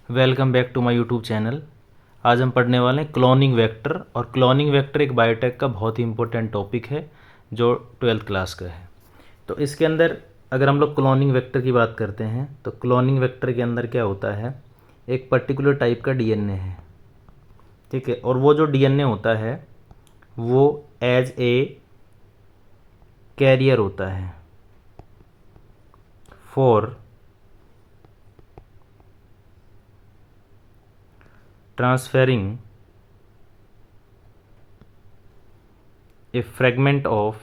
Welcome back to my YouTube channel. आज हम पढ़ने वाले हैं क्लोनिंग वेक्टर। और क्लोनिंग वेक्टर एक बायोटेक का बहुत ही इंपॉर्टेंट टॉपिक है जो 12th क्लास का है। तो इसके अंदर अगर हम लोग क्लोनिंग वेक्टर की बात करते हैं तो क्लोनिंग वेक्टर के अंदर क्या होता है, एक पर्टिकुलर टाइप का डीएनए है, ठीक है। और वो जो डीएनए होता है वो एज ए कैरियर होता है for transferring a fragment of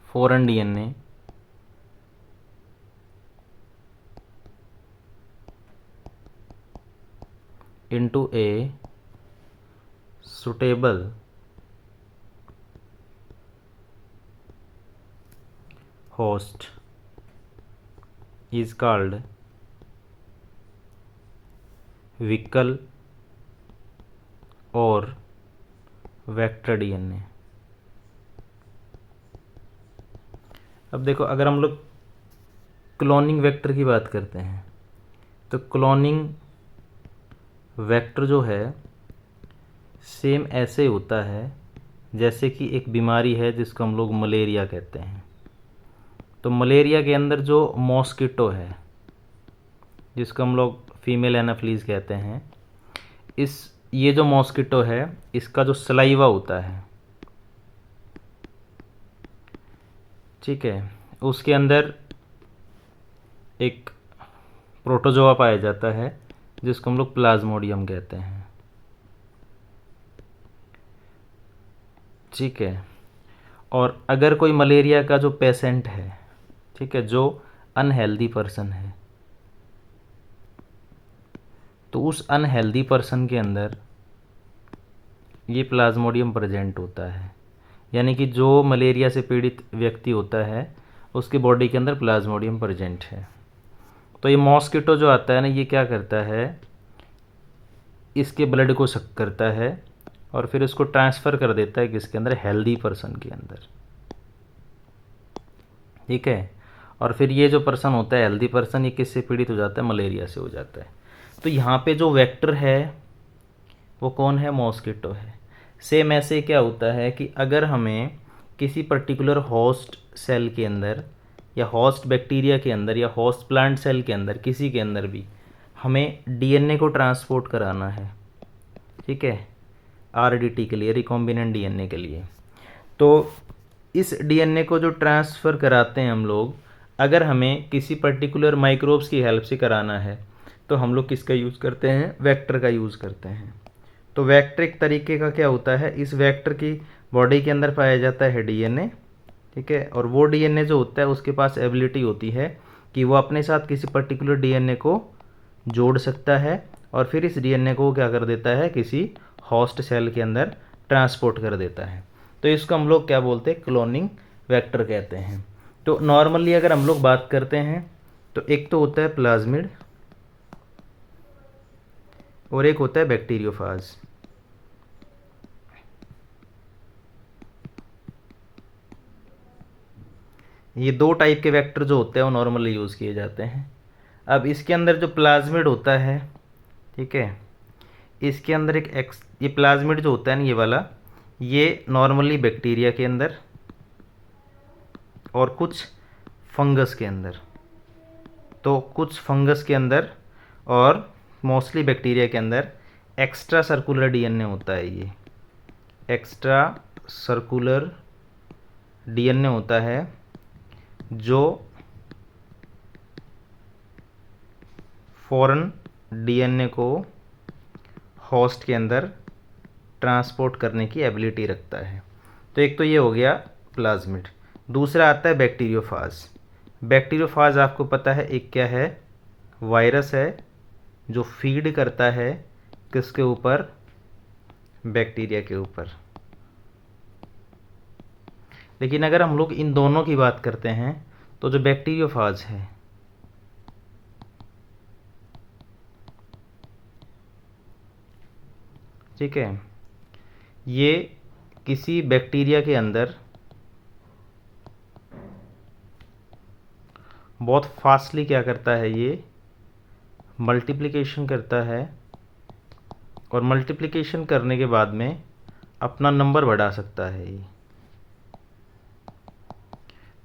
foreign DNA into a suitable host is called vehicle और वेक्टर डीएनए। अब देखो, अगर हम लोग क्लोनिंग वेक्टर की बात करते हैं तो क्लोनिंग वेक्टर जो है सेम ऐसे होता है जैसे कि एक बीमारी है जिसको हम लोग मलेरिया कहते हैं। तो मलेरिया के अंदर जो मॉस्किटो है जिसको हम लोग फीमेल एनाफ्लीज कहते हैं, ये जो मॉस्किटो है इसका जो सलाइवा होता है, ठीक है, उसके अंदर एक प्रोटोजोआ पाया जाता है जिसको हम लोग प्लाज्मोडियम कहते हैं, ठीक है। और अगर कोई मलेरिया का जो पेशेंट है, ठीक है, जो अनहेल्दी पर्सन है, तो उस अनहेल्दी पर्सन के अंदर ये प्लाज्मोडियम प्रेजेंट होता है। यानी कि जो मलेरिया से पीड़ित व्यक्ति होता है उसके बॉडी के अंदर प्लाज्मोडियम प्रेजेंट है। तो ये मॉस्किटो जो आता है ना, ये क्या करता है, इसके ब्लड को सक करता है और फिर इसको ट्रांसफ़र कर देता है किसके अंदर, हेल्दी पर्सन के अंदर, ठीक है। और फिर ये जो पर्सन होता है हेल्दी पर्सन, ये किससे पीड़ित हो जाता है, मलेरिया से हो जाता है। तो यहाँ पे जो वेक्टर है वो कौन है, मॉस्किटो है। सेम ऐसे क्या होता है कि अगर हमें किसी पर्टिकुलर होस्ट सेल के अंदर या होस्ट बैक्टीरिया के अंदर या होस्ट प्लांट सेल के अंदर, किसी के अंदर भी हमें डीएनए को ट्रांसपोर्ट कराना है, ठीक है, आरडीटी के लिए, रिकॉम्बिनेंट डीएनए के लिए, तो इस डीएनए को जो ट्रांसफ़र कराते हैं हम लोग, अगर हमें किसी पर्टिकुलर माइक्रोब्स की हेल्प से कराना है तो हम लोग किसका यूज़ करते हैं, वेक्टर का यूज़ करते हैं। तो वेक्टर एक तरीके का क्या होता है, इस वेक्टर की बॉडी के अंदर पाया जाता है डीएनए, ठीक है। और वो डीएनए जो होता है उसके पास एबिलिटी होती है कि वो अपने साथ किसी पर्टिकुलर डीएनए को जोड़ सकता है और फिर इस डीएनए को क्या कर देता है, किसी होस्ट सेल के अंदर ट्रांसपोर्ट कर देता है। तो इसको हम लोग क्या बोलते हैं, क्लोनिंग वेक्टर कहते हैं। तो नॉर्मली अगर हम लोग बात करते हैं तो एक तो होता है प्लाज्मिड और एक होता है बैक्टीरियोफाज। ये दो टाइप के वेक्टर जो होते हैं वो नॉर्मली यूज़ किए जाते हैं। अब इसके अंदर जो प्लाज्मिड होता है, ठीक है, इसके अंदर ये प्लाज्मिड जो होता है ना, ये वाला, ये नॉर्मली बैक्टीरिया के अंदर और कुछ फंगस के अंदर, तो कुछ फंगस के अंदर और मोस्टली बैक्टीरिया के अंदर एक्स्ट्रा सर्कुलर डीएनए होता है। ये एक्स्ट्रा सर्कुलर डीएनए होता है जो फॉरेन डीएनए को होस्ट के अंदर ट्रांसपोर्ट करने की एबिलिटी रखता है। तो एक तो ये हो गया प्लाज्मिड। दूसरा आता है बैक्टीरियोफाज। बैक्टीरियोफाज आपको पता है एक क्या है, वायरस है जो फीड करता है किसके ऊपर, बैक्टीरिया के ऊपर। लेकिन अगर हम लोग इन दोनों की बात करते हैं तो जो बैक्टीरियोफाज है, ठीक है, ये किसी बैक्टीरिया के अंदर बहुत फास्टली क्या करता है, ये मल्टीप्लिकेशन करता है और मल्टीप्लिकेशन करने के बाद में अपना नंबर बढ़ा सकता है ये।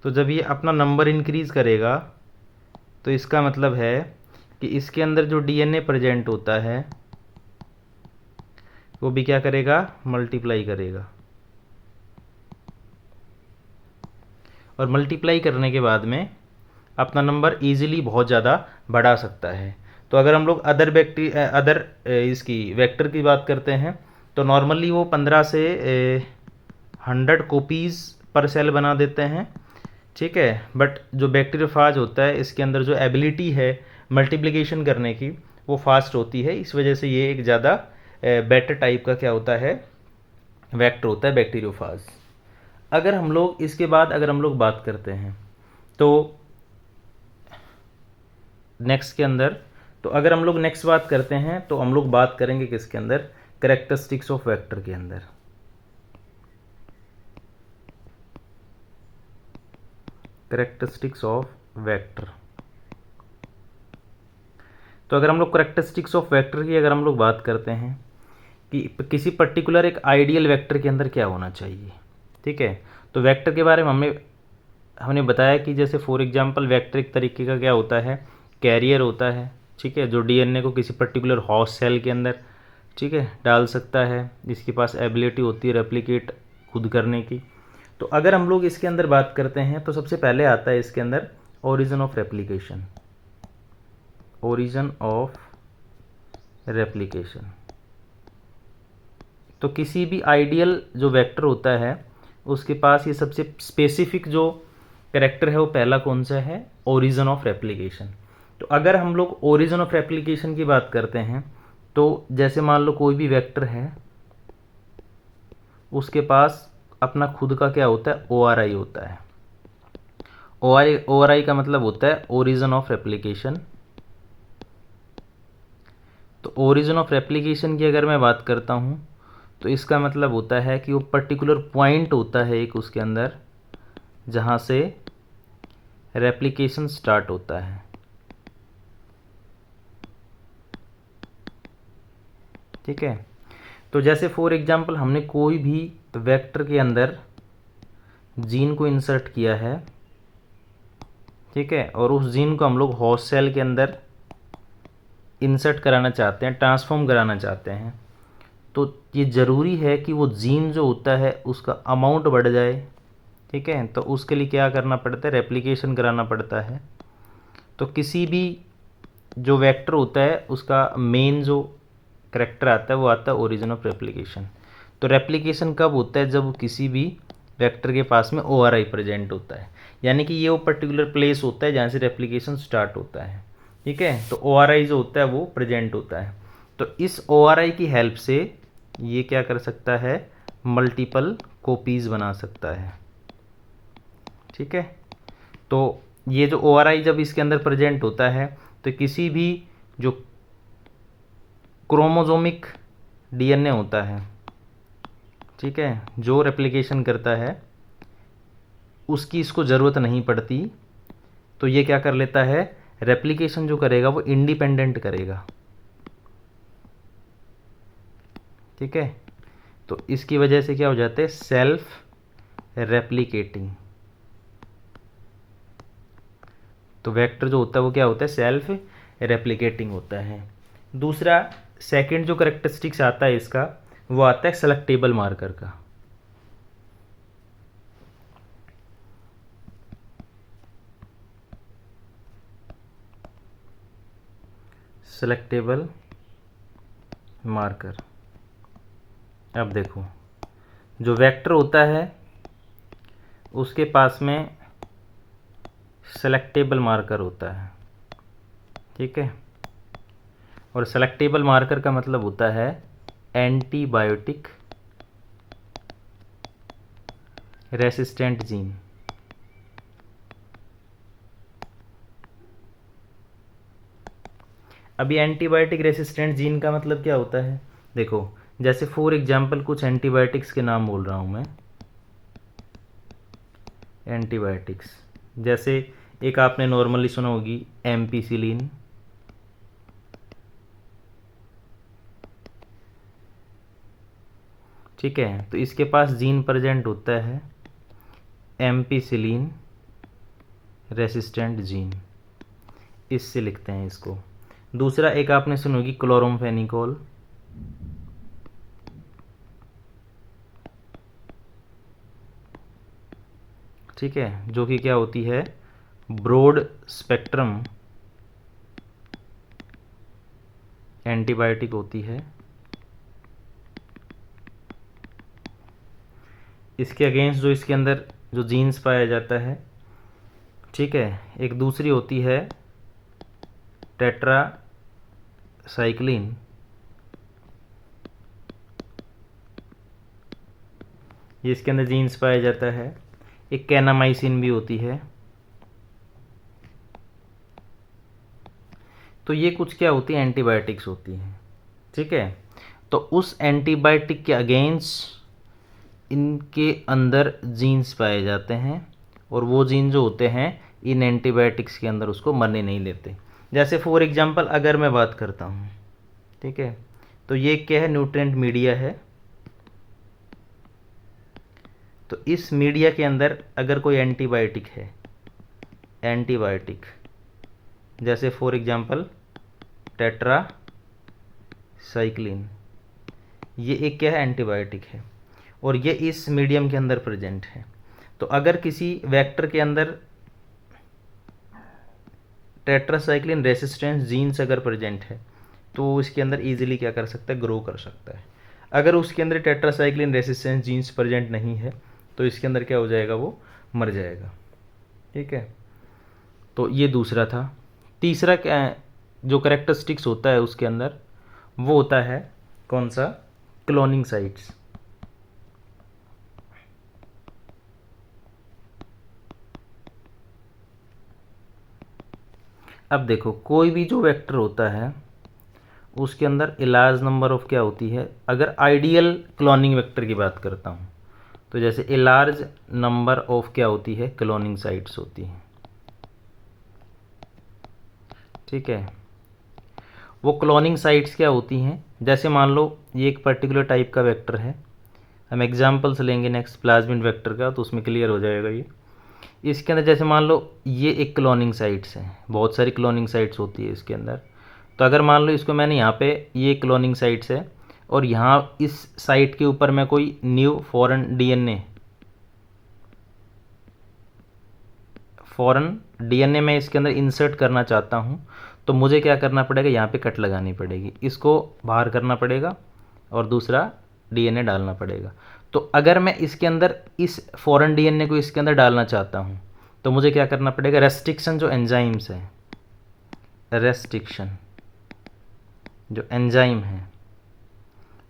तो जब ये अपना नंबर इंक्रीज़ करेगा तो इसका मतलब है कि इसके अंदर जो डीएनए प्रेजेंट होता है वो भी क्या करेगा, मल्टीप्लाई करेगा। और मल्टीप्लाई करने के बाद में अपना नंबर इजीली बहुत ज़्यादा बढ़ा सकता है। तो अगर हम लोग अदर इसकी वेक्टर की बात करते हैं तो नॉर्मली वो 15 से 100 कॉपीज़ पर सेल बना देते हैं, ठीक है। बट जो बैक्टीरियोफाज होता है इसके अंदर जो एबिलिटी है मल्टीप्लिकेशन करने की वो फास्ट होती है, इस वजह से ये एक ज़्यादा बेटर टाइप का क्या होता है, वेक्टर होता है बैक्टीरियोफाज। अगर हम लोग इसके बाद अगर हम लोग बात करते हैं तो नेक्स्ट के अंदर, तो अगर हम लोग नेक्स्ट बात करते हैं तो हम लोग बात करेंगे किसके अंदर, कैरेक्टरिस्टिक्स ऑफ वेक्टर के अंदर। Characteristics of vector. तो अगर हम लोग कैरेक्टरिस्टिक्स ऑफ वेक्टर की अगर हम लोग बात करते हैं कि किसी पर्टिकुलर एक आइडियल वेक्टर के अंदर क्या होना चाहिए, ठीक है। तो वेक्टर के बारे में हमने बताया कि जैसे फॉर एग्जांपल वेक्टर एक तरीके का क्या होता है, कैरियर होता है, ठीक है, जो डीएनए को किसी पर्टिकुलर होस्ट सेल के अंदर, ठीक है, डाल सकता है, जिसके पास एबिलिटी होती है रेप्लिकेट खुद करने की। तो अगर हम लोग इसके अंदर बात करते हैं तो सबसे पहले आता है इसके अंदर origin of replication. Origin of replication. तो किसी भी आइडियल जो वेक्टर होता है उसके पास ये सबसे स्पेसिफिक जो कैरेक्टर है वो पहला कौन सा है, ओरिजिन ऑफ रेप्लिकेशन। तो अगर हम लोग ओरिजिन ऑफ रेप्लिकेशन की बात करते हैं तो जैसे मान लो कोई भी वेक्टर है उसके पास अपना खुद का क्या होता है, ORI होता है। ORI का मतलब होता है ओरिजिन ऑफ रेप्लिकेशन। तो ओरिजिन ऑफ रेप्लिकेशन की अगर मैं बात करता हूँ तो इसका मतलब होता है कि वो पर्टिकुलर पॉइंट होता है एक उसके अंदर जहाँ से रेप्लिकेशन स्टार्ट होता है, ठीक है। तो जैसे फॉर एग्जांपल हमने कोई भी वेक्टर के अंदर जीन को इंसर्ट किया है, ठीक है, और उस जीन को हम लोग होस्ट सेल के अंदर इंसर्ट कराना चाहते हैं, ट्रांसफॉर्म कराना चाहते हैं, तो ये ज़रूरी है कि वो जीन जो होता है उसका अमाउंट बढ़ जाए, ठीक है। तो उसके लिए क्या करना पड़ता है, रेप्लिकेशन कराना पड़ता है। तो किसी भी जो वेक्टर होता है उसका मेन जो करैक्टर आता है वो आता है ओरिजिन ऑफ रेप्लिकेशन। तो रेप्लिकेशन कब होता है, जब वो किसी भी वेक्टर के पास में ORI प्रेजेंट होता है, यानी कि ये वो पर्टिकुलर प्लेस होता है जहाँ से रेप्लिकेशन स्टार्ट होता है, ठीक है। तो ORI जो होता है वो प्रेजेंट होता है। तो इस ORI की हेल्प से ये क्या कर सकता है, मल्टीपल कॉपीज़ बना सकता है, ठीक है। तो ये जो ORI जब इसके अंदर प्रेजेंट होता है तो किसी भी जो क्रोमोजोमिक डीएनए होता है, ठीक है, जो रेप्लिकेशन करता है उसकी इसको ज़रूरत नहीं पड़ती। तो ये क्या कर लेता है, रेप्लिकेशन जो करेगा वो इंडिपेंडेंट करेगा, ठीक है। तो इसकी वजह से क्या हो जाता है, सेल्फ रेप्लिकेटिंग। तो वेक्टर जो होता है वो क्या होता है, सेल्फ रेप्लिकेटिंग होता है। दूसरा सेकंड जो करेक्टरिस्टिक्स आता है इसका वो आता है सेलेक्टेबल मार्कर का। Selectable marker. अब देखो जो वेक्टर होता है उसके पास में सेलेक्टेबल मार्कर होता है, ठीक है। और सेलेक्टेबल मार्कर का मतलब होता है एंटीबायोटिक रेसिस्टेंट जीन। अभी एंटीबायोटिक रेसिस्टेंट जीन का मतलब क्या होता है, देखो जैसे फॉर एग्जांपल कुछ एंटीबायोटिक्स के नाम बोल रहा हूँ मैं। एंटीबायोटिक्स जैसे एक आपने नॉर्मली सुना होगी एम्पिसिलिन, ठीक है। तो इसके पास जीन प्रेजेंट होता है एम्पिसिलिन रेसिस्टेंट जीन, इससे लिखते हैं इसको। दूसरा एक आपने सुनी होगी क्लोरोम्फेनिकोल, ठीक है, जो कि क्या होती है, ब्रॉड स्पेक्ट्रम एंटीबायोटिक होती है। इसके अगेंस्ट जो इसके अंदर जो जीन्स पाया जाता है, ठीक है। एक दूसरी होती है टेट्रासाइक्लिन, ये इसके अंदर जीन्स पाया जाता है। एक कैनामाइसिन भी होती है। तो ये कुछ क्या होती है, एंटीबायोटिक्स होती हैं, ठीक है। तो उस एंटीबायोटिक के अगेंस्ट इनके अंदर जीन्स पाए जाते हैं, और वो जीन जो होते हैं इन एंटीबायोटिक्स के अंदर उसको मरने नहीं देते। जैसे फॉर एग्जांपल अगर मैं बात करता हूँ, ठीक है, तो ये क्या है, न्यूट्रिएंट मीडिया है। तो इस मीडिया के अंदर अगर कोई एंटीबायोटिक है, एंटीबायोटिक जैसे फॉर एग्जांपल टेट्रासाइक्लिन, ये एक क्या है, एंटीबायोटिक है, और ये इस मीडियम के अंदर प्रेजेंट है। तो अगर किसी वेक्टर के अंदर टेट्रासाइक्लिन रेसिस्टेंस जीन्स अगर प्रेजेंट है तो इसके अंदर इजीली क्या कर सकता है, ग्रो कर सकता है। अगर उसके अंदर टेट्रासाइक्लिन रेसिस्टेंस जीन्स प्रेजेंट नहीं है तो इसके अंदर क्या हो जाएगा, वो मर जाएगा, ठीक है। तो ये दूसरा था। तीसरा क्या जो करेक्टरिस्टिक्स होता है उसके अंदर, वो होता है कौन सा, क्लोनिंग साइट्स। अब देखो कोई भी जो वेक्टर होता है उसके अंदर ए लार्ज नंबर ऑफ क्या होती है, अगर आइडियल क्लोनिंग वेक्टर की बात करता हूँ तो जैसे ए लार्ज नंबर ऑफ क्या होती है, क्लोनिंग साइट्स होती हैं, ठीक है। वो क्लोनिंग साइट्स क्या होती हैं, जैसे मान लो ये एक पर्टिकुलर टाइप का वेक्टर है, हम एग्जांपल्स लेंगे नेक्स्ट प्लाज्मिड वेक्टर का, तो उसमें क्लियर हो जाएगा ये। इसके अंदर जैसे मान लो ये एक क्लोनिंग साइट्स है, बहुत सारी क्लोनिंग साइट्स होती है इसके अंदर। तो अगर मान लो इसको मैंने यहाँ पे, ये क्लोनिंग साइट्स है, और यहाँ इस साइट के ऊपर मैं कोई न्यू फॉरेन डीएनए मैं इसके अंदर इंसर्ट करना चाहता हूँ, तो मुझे क्या करना पड़ेगा, यहाँ पे कट लगानी पड़ेगी, इसको बाहर करना पड़ेगा और दूसरा डीएनए डालना पड़ेगा। तो अगर मैं इसके अंदर इस फॉरेन डीएनए को इसके अंदर डालना चाहता हूँ तो मुझे क्या करना पड़ेगा, रेस्ट्रिक्शन जो एंजाइम्स है, रेस्ट्रिक्शन जो एंजाइम है,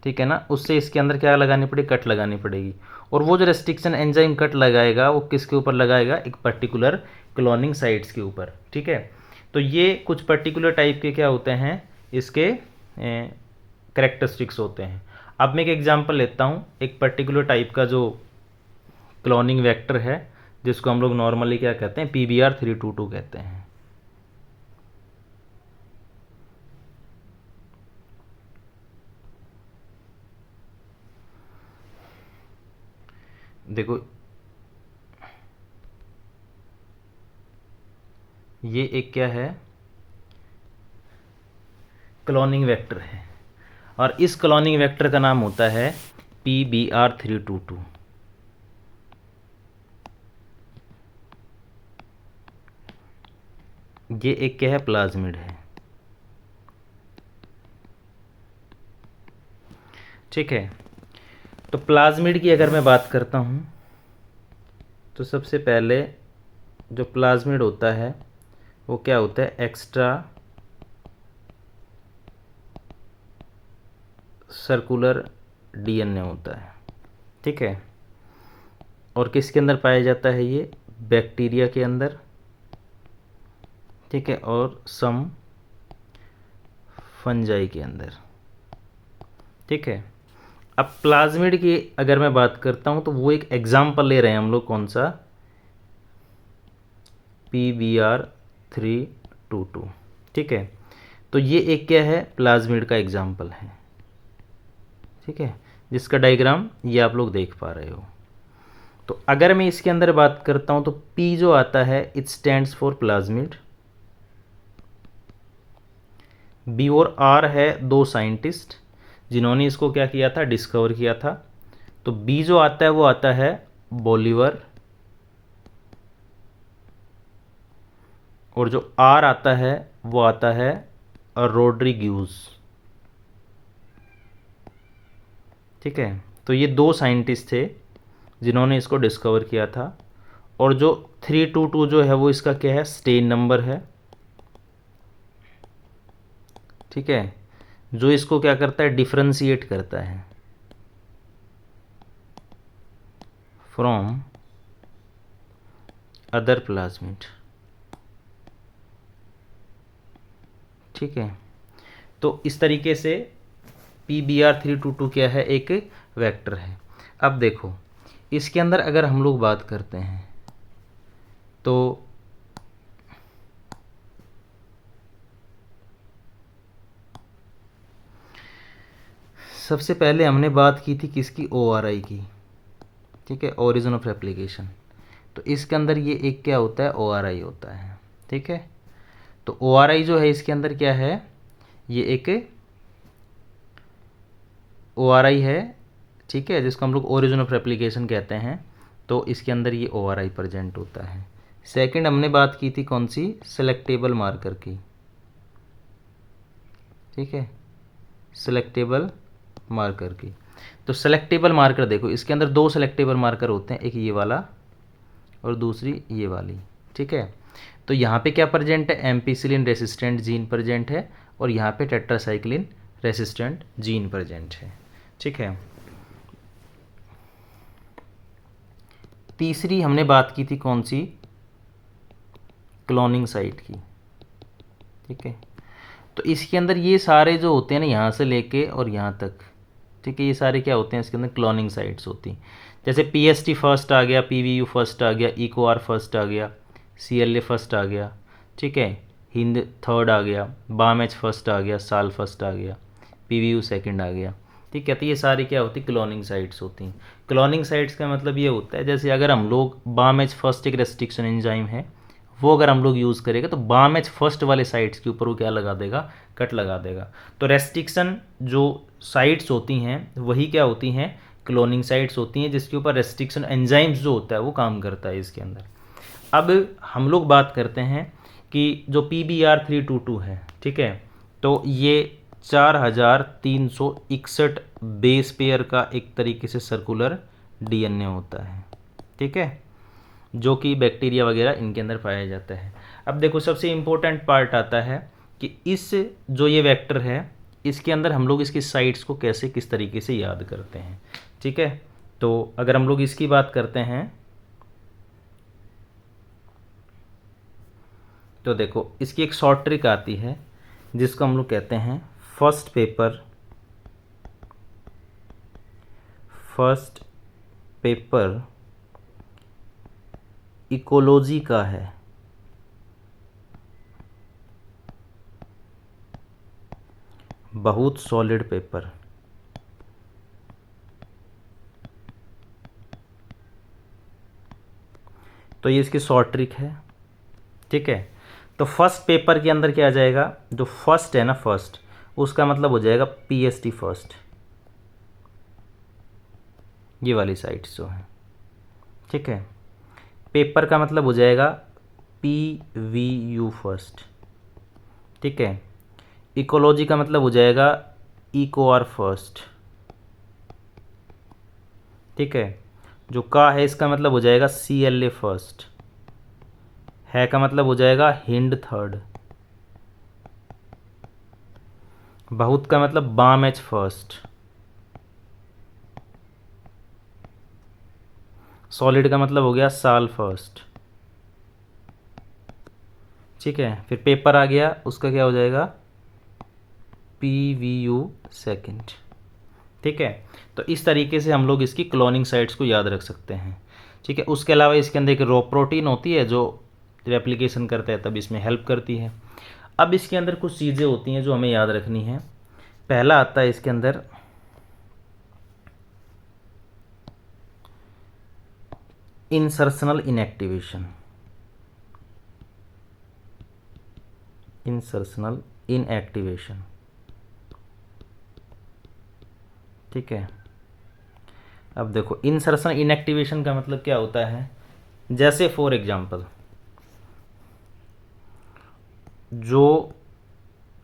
ठीक है ना, उससे इसके अंदर क्या लगानी पड़ेगी, कट लगानी पड़ेगी। और वो जो रेस्ट्रिक्शन एंजाइम कट लगाएगा वो किसके ऊपर लगाएगा, एक पर्टिकुलर क्लोनिंग साइट्स के ऊपर, ठीक है। तो ये कुछ पर्टिकुलर टाइप के क्या होते हैं, इसके करेक्टरिस्टिक्स होते हैं। अब मैं एक एग्जांपल लेता हूँ, एक पर्टिकुलर टाइप का जो क्लोनिंग वेक्टर है जिसको हम लोग नॉर्मली क्या कहते हैं, PBR322 कहते हैं। देखो ये एक क्या है, क्लोनिंग वेक्टर है, और इस क्लोनिंग वेक्टर का नाम होता है PBR322। ये एक क्या है, प्लाज्मिड है, ठीक है। तो प्लाज्मिड की अगर मैं बात करता हूँ तो सबसे पहले जो प्लाज्मिड होता है वो क्या होता है, एक्स्ट्रा सर्कुलर डीएनए होता है, ठीक है। और किसके अंदर पाया जाता है, ये बैक्टीरिया के अंदर, ठीक है, और सम फंजाई के अंदर, ठीक है। अब प्लाज्मिड की अगर मैं बात करता हूँ तो वो एक एग्जाम्पल ले रहे हैं हम लोग, कौन सा, PBr322। ठीक है, तो ये एक क्या है, प्लाज्मिड का एग्जाम्पल है। ठीक है, जिसका डायग्राम ये आप लोग देख पा रहे हो। तो अगर मैं इसके अंदर बात करता हूँ तो P जो आता है it stands for plasmid, B और R है दो साइंटिस्ट जिन्होंने इसको क्या किया था, डिस्कवर किया था। तो B जो आता है वो आता है बोलिवर, और जो R आता है वो आता है रोड्रिग्यूज। ठीक है, तो ये दो साइंटिस्ट थे जिन्होंने इसको डिस्कवर किया था। और जो 322 जो है वो इसका क्या है, स्टेन नंबर है। ठीक है, जो इसको क्या करता है, डिफरेंशिएट करता है फ्रॉम अदर प्लाज्मिड। ठीक है, तो इस तरीके से PBr322 क्या है, एक वेक्टर है। अब देखो इसके अंदर अगर हम लोग बात करते हैं तो सबसे पहले हमने बात की थी किसकी, ORI की। ठीक है, ओरिजिन ऑफ एप्लीकेशन। तो इसके अंदर ये एक क्या होता है, ORI होता है। ठीक है, तो ORI जो है इसके अंदर क्या है, ये एक ORI है। ठीक है, जिसको हम लोग ओरिजिन ऑफ एप्लीकेशन कहते हैं। तो इसके अंदर ये ORI प्रेजेंट होता है। सेकंड हमने बात की थी कौन सी, सेलेक्टेबल मार्कर की। ठीक है, सेलेक्टेबल मार्कर की। तो सेलेक्टेबल मार्कर देखो इसके अंदर दो सेलेक्टेबल मार्कर होते हैं, एक ये वाला और दूसरी ये वाली। ठीक है, तो यहाँ पे क्या प्रेजेंट है, एम्पिसिलिन रेसिस्टेंट जीन प्रेजेंट है, और यहाँ पे टेट्रासाइक्लिन रेसिस्टेंट जीन प्रेजेंट है। ठीक है, तीसरी हमने बात की थी कौन सी, क्लोनिंग साइट की। ठीक है, तो इसके अंदर ये सारे जो होते हैं ना, यहाँ से लेके और यहाँ तक, ठीक है, ये सारे क्या होते हैं, इसके अंदर क्लोनिंग साइट्स होती हैं। जैसे PST फर्स्ट आ गया, PVU फर्स्ट आ गया, EcoR फर्स्ट आ गया, CLA फर्स्ट आ गया। ठीक है, हिंद थर्ड आ गया, BAMH फर्स्ट आ गया, साल फर्स्ट आ गया, PVU सेकंड आ गया। ठीक है, तो ये सारी क्या होती, क्लोनिंग साइट्स होती हैं। क्लोनिंग साइट्स का मतलब ये होता है, जैसे अगर हम लोग BAMH फर्स्ट एक रेस्ट्रिक्शन एंजाइम है, वो अगर हम लोग यूज़ करेंगे तो BAMH फर्स्ट वाले साइट्स के ऊपर वो क्या लगा देगा, कट लगा देगा। तो रेस्ट्रिक्शन जो साइट्स होती हैं वही क्या होती हैं, क्लोनिंग साइट्स होती हैं, जिसके ऊपर रेस्ट्रिक्शन एंजाइम्स जो होता है वो काम करता है इसके अंदर। अब हम लोग बात करते हैं कि जो PBr322 है, ठीक है, तो ये 4361 बेस पेयर का एक तरीके से सर्कुलर DNA होता है। ठीक है, जो कि बैक्टीरिया वगैरह इनके अंदर पाया जाता है। अब देखो सबसे इम्पोर्टेंट पार्ट आता है कि इस जो ये वेक्टर है इसके अंदर हम लोग इसकी साइट्स को कैसे किस तरीके से याद करते हैं। ठीक है, तो अगर हम लोग इसकी बात करते हैं तो देखो इसकी एक शॉर्ट ट्रिक आती है जिसको हम लोग कहते हैं फर्स्ट पेपर इकोलॉजी का है, बहुत सॉलिड पेपर। तो ये इसकी शॉर्ट ट्रिक है। ठीक है, तो फर्स्ट पेपर के अंदर क्या आ जाएगा, जो फर्स्ट है ना, फर्स्ट उसका मतलब हो जाएगा PST फर्स्ट, ये वाली साइट्स जो है। ठीक है, पेपर का मतलब हो जाएगा PVU फर्स्ट। ठीक है, इकोलॉजी का मतलब हो जाएगा EcoR फर्स्ट। ठीक है, जो का है इसका मतलब हो जाएगा CLA फर्स्ट, है का मतलब हो जाएगा हिंड थर्ड, बहुत का मतलब BAMH फर्स्ट, सॉलिड का मतलब हो गया साल फर्स्ट। ठीक है, फिर पेपर आ गया, उसका क्या हो जाएगा PVU सेकंड। ठीक है, तो इस तरीके से हम लोग इसकी क्लोनिंग साइट्स को याद रख सकते हैं। ठीक है, उसके अलावा इसके अंदर एक रो प्रोटीन होती है जो रेप्लिकेशन करता है तब इसमें हेल्प करती है। अब इसके अंदर कुछ चीज़ें होती हैं जो हमें याद रखनी है। पहला आता है इसके अंदर इंसर्शनल इनएक्टिवेशन। इंसर्शनल इनएक्टिवेशन, ठीक है। अब देखो इंसर्शन इनएक्टिवेशन का मतलब क्या होता है, जैसे फॉर एग्जांपल जो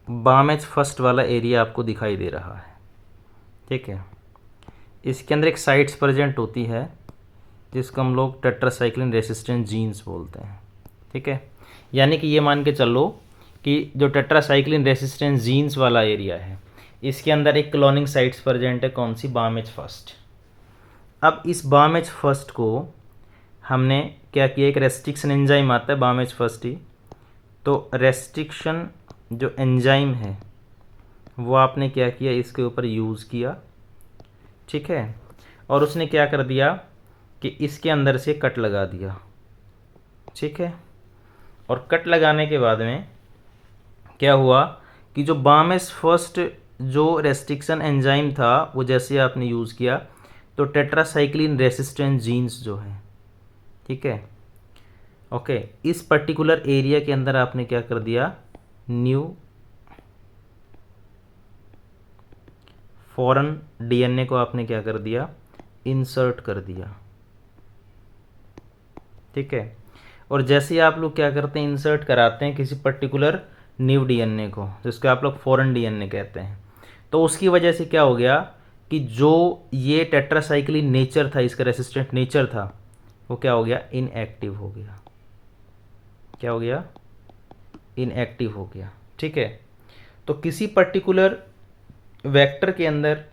बामेज फर्स्ट वाला एरिया आपको दिखाई दे रहा है, ठीक है, इसके अंदर एक साइट्स प्रेजेंट होती है जिसको हम लोग टेट्रासाइक्लिन रेसिस्टेंट जीन्स बोलते हैं, ठीक है। यानी कि ये मान के चलो कि जो टेट्रासाइक्लिन रेसिस्टेंट जीन्स वाला एरिया है इसके अंदर एक क्लोनिंग साइट्स प्रेजेंट है, कौन सी, बामेज फर्स्ट। अब इस बामेज फर्स्ट को हमने क्या किया, एक रेस्ट्रिक्शन एंजाइम आता है बामेज फर्स्ट ही, तो रेस्ट्रिक्शन जो एंजाइम है वो आपने क्या किया, इसके ऊपर यूज़ किया, ठीक है। और उसने क्या कर दिया कि इसके अंदर से कट लगा दिया, ठीक है। और कट लगाने के बाद में क्या हुआ कि जो बामेज फर्स्ट जो रेस्ट्रिक्शन एंजाइम था वो जैसे आपने यूज़ किया तो टेट्रासाइक्लिन रेसिस्टेंट जीन्स जो है, ठीक है, ओके, इस पर्टिकुलर एरिया के अंदर आपने क्या कर दिया, न्यू फॉरेन डीएनए को आपने क्या कर दिया, इंसर्ट कर दिया, ठीक है। और जैसे आप लोग क्या करते हैं, इंसर्ट कराते हैं किसी पर्टिकुलर न्यू डीएनए को जिसको आप लोग फॉरेन डीएनए कहते हैं, तो उसकी वजह से क्या हो गया कि जो ये टेट्रासाइक्लिन नेचर था, इसका रेसिस्टेंट नेचर था, वो क्या हो गया, इनएक्टिव हो गया। क्या हो गया, इनएक्टिव हो गया, ठीक है। तो किसी पर्टिकुलर वेक्टर के अंदर,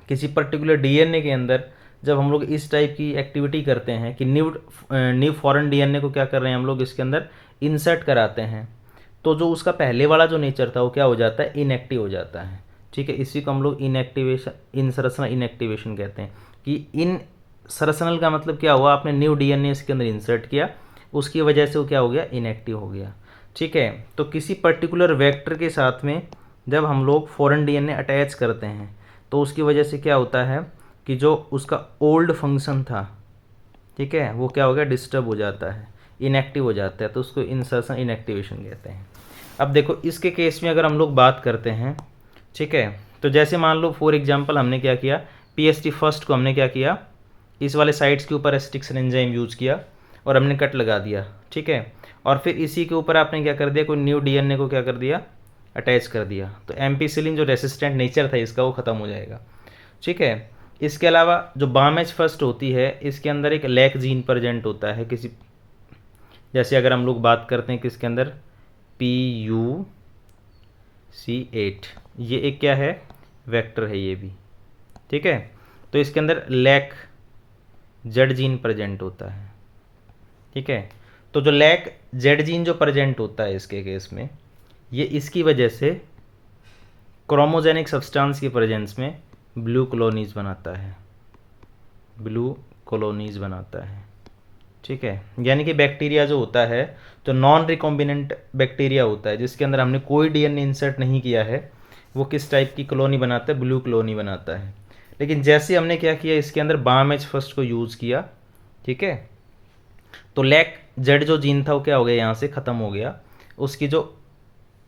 किसी पर्टिकुलर डीएनए के अंदर जब हम लोग इस टाइप की एक्टिविटी करते हैं कि न्यू फॉरेन डीएनए को क्या कर रहे हैं हम लोग इसके अंदर इंसर्ट कराते हैं, तो जो उसका पहले वाला जो नेचर था वो क्या हो जाता है, इनएक्टिव हो जाता है, ठीक है। इसी को हम लोग इनएक्टिवेशन, इंसर्शनल इनएक्टिवेशन कहते हैं कि इंसर्शनल का मतलब क्या हुआ, आपने न्यू डीएनए इसके अंदर इंसर्ट किया, उसकी वजह से वो क्या हो गया, इनएक्टिव हो गया, ठीक है। तो किसी पर्टिकुलर वेक्टर के साथ में जब हम लोग फॉरेन डीएनए अटैच करते हैं तो उसकी वजह से क्या होता है कि जो उसका ओल्ड फंक्शन था, ठीक है, वो क्या हो गया, डिस्टर्ब हो जाता है, इनएक्टिव हो जाता है, तो उसको इंसर्शन इनएक्टिवेशन कहते हैं। अब देखो इसके केस में अगर हम लोग बात करते हैं, ठीक है, तो जैसे मान लो फॉर एग्जांपल हमने क्या किया, पीएसटी फर्स्ट को हमने क्या किया, इस वाले साइट्स के ऊपर रेस्ट्रिक्शन एंजाइम यूज़ किया और हमने कट लगा दिया, ठीक है। और फिर इसी के ऊपर आपने क्या कर दिया, कोई न्यू डीएनए को क्या कर दिया, अटैच कर दिया, तो एम्पिसिलिन जो रेसिस्टेंट नेचर था इसका वो ख़त्म हो जाएगा, ठीक है। इसके अलावा जो बामेज फर्स्ट होती है इसके अंदर एक लैक जीन प्रेजेंट होता है किसी, जैसे अगर हम लोग बात करते हैं किसके अंदर, PUC8, ये एक क्या है, वेक्टर है ये भी, ठीक है। तो इसके अंदर लैक जेड जीन प्रेजेंट होता है, ठीक है। तो जो लैक जेड जीन जो प्रेजेंट होता है इसके केस में, ये इसकी वजह से क्रोमोजेनिक सब्सटेंस की प्रेजेंस में ब्लू कॉलोनीज बनाता है, ब्लू कॉलोनीज बनाता है, ठीक है। यानी कि बैक्टीरिया जो होता है, तो नॉन रिकॉम्बिनेंट बैक्टीरिया होता है जिसके अंदर हमने कोई डीएनए इंसर्ट नहीं किया है, वो किस टाइप की कॉलोनी बनाता है, ब्लू कॉलोनी बनाता है। लेकिन जैसे हमने क्या किया, इसके अंदर बामेज फर्स्ट को यूज़ किया, ठीक है, तो लैक जेड जो जीन था वो क्या हो गया, यहाँ से ख़त्म हो गया, उसकी जो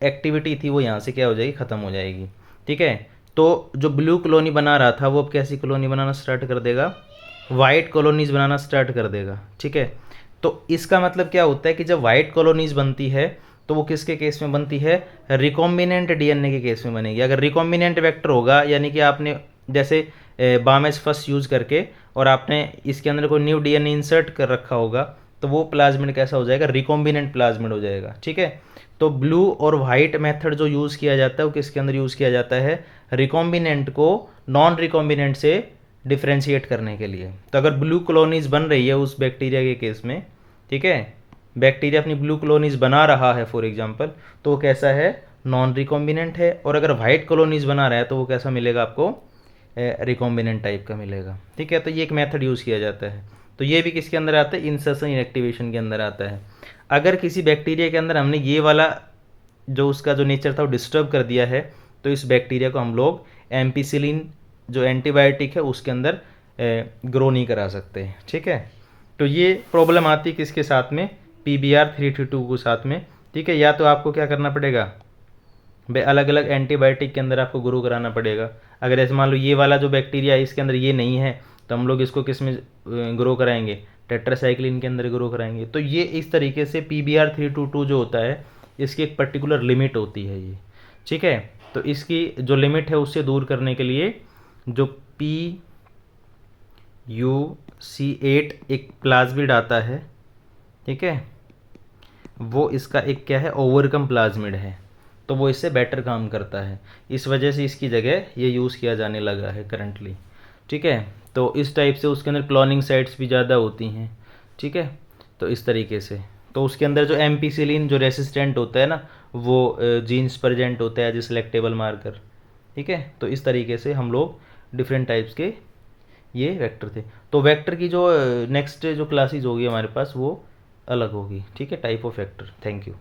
एक्टिविटी थी वो यहाँ से क्या हो जाएगी, ख़त्म हो जाएगी, ठीक है। तो जो ब्लू कॉलोनी बना रहा था वो अब कैसी कॉलोनी बनाना स्टार्ट कर देगा, वाइट कॉलोनीज़ बनाना स्टार्ट कर देगा, ठीक है। तो इसका मतलब क्या होता है कि जब वाइट कॉलोनीज़ बनती है तो वो किसके केस में बनती है, रिकॉम्बिनेंट डीएनए के केस में बनेगी। अगर रिकॉम्बिनेंट वेक्टर होगा, यानी कि आपने जैसे बामेज फर्स्ट यूज़ करके और आपने इसके अंदर कोई न्यू डीएनए इंसर्ट कर रखा होगा, तो वो प्लाज्मिड कैसा हो जाएगा, रिकॉम्बिनेंट प्लाज्मिड हो जाएगा, ठीक है। तो ब्लू और वाइट मेथड जो यूज़ किया जाता है वो किसके अंदर यूज़ किया जाता है, रिकॉम्बिनेंट को नॉन रिकॉम्बिनेंट से डिफ्रेंशिएट करने के लिए। तो अगर ब्लू कॉलोनीज बन रही है उस बैक्टीरिया के केस में, ठीक है, बैक्टीरिया अपनी ब्लू कॉलोनीज बना रहा है फॉर एग्जांपल, तो वो कैसा है, नॉन रिकॉम्बिनेंट है। और अगर वाइट कॉलोनीज बना रहा है तो वो कैसा मिलेगा आपको, रिकॉम्बिनेंट टाइप का मिलेगा, ठीक है। तो ये एक मेथड यूज़ किया जाता है। तो ये भी किसके अंदर आता है, इंसर्शन इनएक्टिवेशन के अंदर आता है। अगर किसी बैक्टीरिया के अंदर हमने ये वाला जो उसका जो नेचर था वो डिस्टर्ब कर दिया है, तो इस बैक्टीरिया को हम लोग एम्पिसिलिन जो एंटीबायोटिक है उसके अंदर ग्रो नहीं करा सकते। ठीक है, तो ये प्रॉब्लम आती है किसके साथ में, PBr 332 के साथ में। ठीक है, या तो आपको क्या करना पड़ेगा भाई, अलग अलग एंटीबायोटिक के अंदर आपको ग्रो कराना पड़ेगा। अगर ऐसे मान लो ये वाला जो बैक्टीरिया है इसके अंदर ये नहीं है, तो हम लोग इसको किस में ग्रो कराएंगे, टेट्रासाइक्लिन के अंदर ग्रो कराएंगे। तो ये इस तरीके से PBr 322 जो होता है इसकी एक पर्टिकुलर लिमिट होती है ये। ठीक है, तो इसकी जो लिमिट है उससे दूर करने के लिए जो PuC8 एक प्लाज्मिड आता है, ठीक है, वो इसका एक क्या है, ओवरकम प्लाज्मिड है, तो वो इससे बेटर काम करता है। इस वजह से इसकी जगह ये यूज़ किया जाने लगा है करंटली। ठीक है, तो इस टाइप से उसके अंदर क्लोनिंग साइट्स भी ज़्यादा होती हैं। ठीक है, तो इस तरीके से तो उसके अंदर जो एम्पिसिलिन जो रेसिस्टेंट होता है ना, वो जीन्स प्रेजेंट होता है एज ए सिलेक्टेबल मार्कर। ठीक है, तो इस तरीके से हम लोग डिफरेंट टाइप्स के ये वेक्टर थे। तो वेक्टर की जो नेक्स्ट जो क्लासेस होगी हमारे पास वो अलग होगी। ठीक है, type of vector. Thank you.